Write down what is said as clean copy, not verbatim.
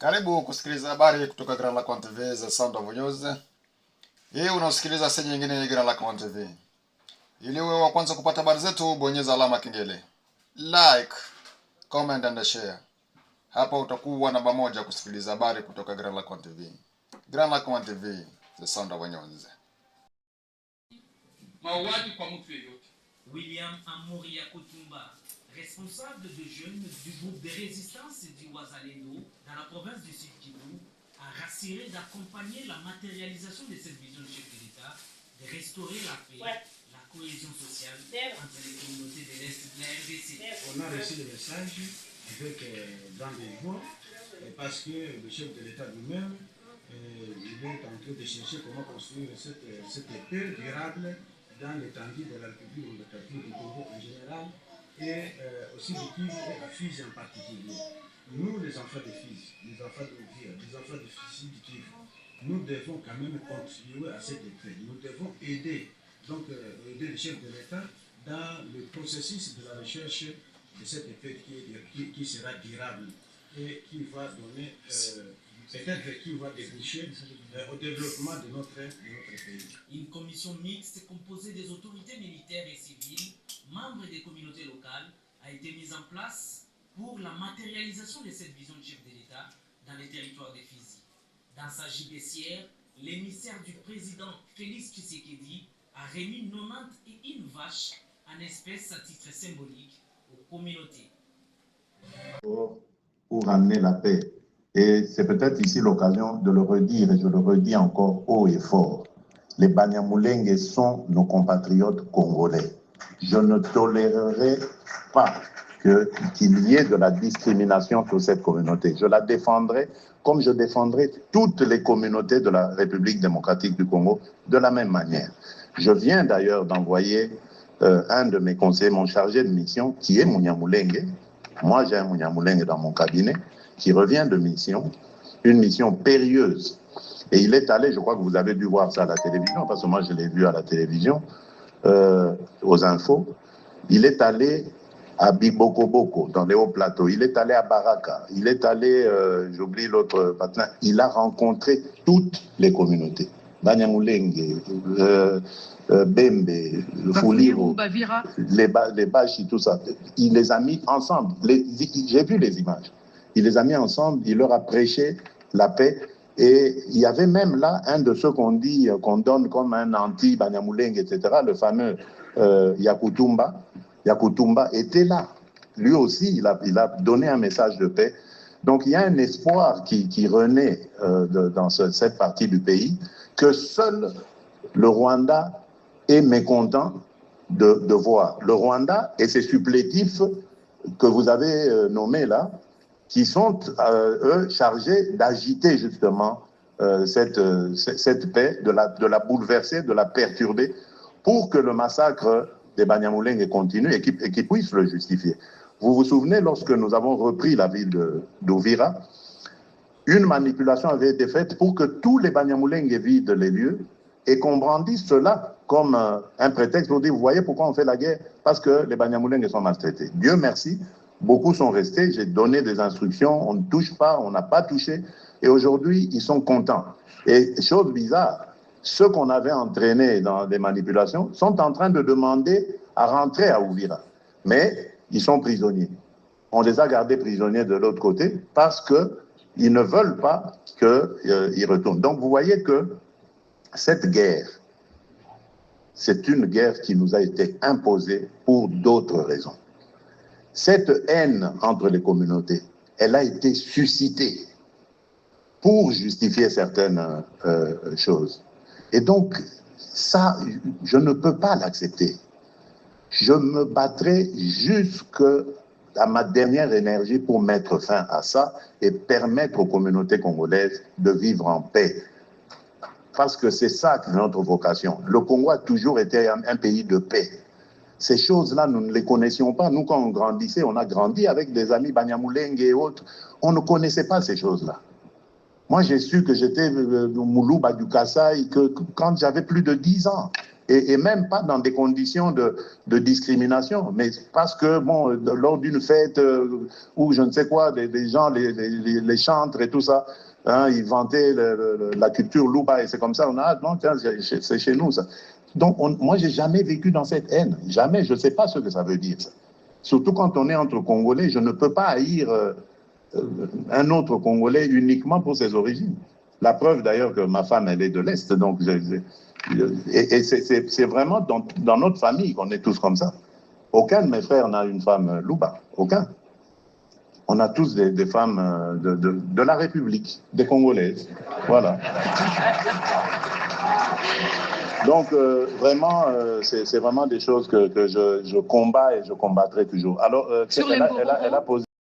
Karibu kusikiliza habari kutoka Grand Lac TV za Sound of News. Hii unasikiliza sehemu nyingine ya Grand Lac TV. Ili uwe wa kwanza kupata habari zetu, bonyeza alama kengele. Like, comment and share. Hapa utakuwa namba moja kusikiliza habari kutoka Grand Lac TV. Grand Lac TV, the Sound of News. Mauaji kwa mtu yeyote. William Amouri Yakutumba, responsable de jeunes du groupe de résistance du Ouazalendo dans la province du Sud Kivu, a rassuré d'accompagner la matérialisation de cette vision du chef de l'État, de restaurer la paix, la cohésion sociale entre les communautés de l'Est de la RDC. On a reçu le message avec dans des voix, parce que le chef de l'État lui-même, il est en train de chercher comment construire cette paix durable dans l'étendue de la République démocratique du Congo en général et aussi du Kivu et du Fizi en particulier. Nous, les enfants de Fizi, les enfants de Uvira, les enfants de Fizi du Kivu, nous devons quand même contribuer à cette paix. Nous devons aider, aider le chef de l'État dans le processus de la recherche de cette paix qui sera durable et qui va donner peut-être qui va déboucher au développement de notre pays. Une commission mixte composée des autorités militaires et civiles, membres des communautés locales, a été mise en place pour la matérialisation de cette vision du chef de l'État dans les territoires de Fizi. Dans sa gibecière, l'émissaire du président Félix Tshisekedi a remis 91 vaches en espèces à titre symbolique aux communautés. Pour ramener la paix. Et c'est peut-être ici l'occasion de le redire, et je le redis encore haut et fort. Les Banyamulenge sont nos compatriotes congolais. Je ne tolérerai pas qu'il y ait de la discrimination sur cette communauté. Je la défendrai comme je défendrai toutes les communautés de la République démocratique du Congo de la même manière. Je viens d'ailleurs d'envoyer un de mes conseillers, mon chargé de mission, qui est Munyamulenge. Moi, j'ai un Munyamulenge dans mon cabinet, qui revient de mission, une mission périlleuse. Et il est allé, je crois que vous avez dû voir ça à la télévision, parce que moi je l'ai vu à la télévision, aux infos, il est allé à Bibokoboko, dans les hauts plateaux, il est allé à Baraka, il est allé, j'oublie l'autre partenaire, il a rencontré toutes les communautés. Banyamulenge, Bembe, Fuliro, les Bashi, tout ça. Il les a mis ensemble. J'ai vu les images. Il les a mis ensemble, il leur a prêché la paix. Et il y avait même là un de ceux qu'on dit, qu'on donne comme un anti-Banyamulenge, etc., le fameux Yakutumba. Yakutumba était là. Lui aussi, il a donné un message de paix. Donc il y a un espoir qui renaît dans cette partie du pays, que seul le Rwanda est mécontent de voir. Le Rwanda et ses supplétifs que vous avez nommés là, qui sont, eux, chargés d'agiter justement cette paix, de la bouleverser, de la perturber, pour que le massacre des Banyamulenge continue et qu'ils puissent le justifier. Vous vous souvenez, lorsque nous avons repris la ville d'Uvira, une manipulation avait été faite pour que tous les Banyamulenge vident les lieux et qu'on brandisse cela comme un prétexte pour dire, vous voyez pourquoi on fait la guerre? Parce que les Banyamulenge sont maltraités. Dieu merci. Beaucoup sont restés, j'ai donné des instructions, on ne touche pas, on n'a pas touché, et aujourd'hui, ils sont contents. Et chose bizarre, ceux qu'on avait entraînés dans des manipulations sont en train de demander à rentrer à Uvira. Mais ils sont prisonniers. On les a gardés prisonniers de l'autre côté parce qu'ils ne veulent pas qu'ils retournent. Donc vous voyez que cette guerre, c'est une guerre qui nous a été imposée pour d'autres raisons. Cette haine entre les communautés, elle a été suscitée pour justifier certaines choses. Et donc, ça, je ne peux pas l'accepter. Je me battrai jusqu'à ma dernière énergie pour mettre fin à ça et permettre aux communautés congolaises de vivre en paix. Parce que c'est ça notre vocation. Le Congo a toujours été un pays de paix. Ces choses-là, nous ne les connaissions pas. Nous, quand on grandissait, on a grandi avec des amis Banyamulenge et autres. On ne connaissait pas ces choses-là. Moi, j'ai su que j'étais Moulouba du Kassai quand j'avais plus de 10 ans. Et même pas dans des conditions de discrimination, mais parce que, bon, lors d'une fête où je ne sais quoi, des gens, les chantres et tout ça, hein, ils vantaient la culture Luba, et c'est comme ça, on a, non, tiens, c'est chez nous, ça. Donc, moi, j'ai jamais vécu dans cette haine, jamais, je ne sais pas ce que ça veut dire, ça. Surtout quand on est entre Congolais, je ne peux pas haïr un autre Congolais uniquement pour ses origines. La preuve d'ailleurs que ma femme, elle est de l'Est, donc et c'est vraiment dans notre famille qu'on est tous comme ça. Aucun de mes frères n'a une femme Luba, aucun. On a tous des femmes de la République, des Congolaises, voilà. Donc vraiment, c'est vraiment des choses que je combats et je combattrai toujours. Alors, elle a posé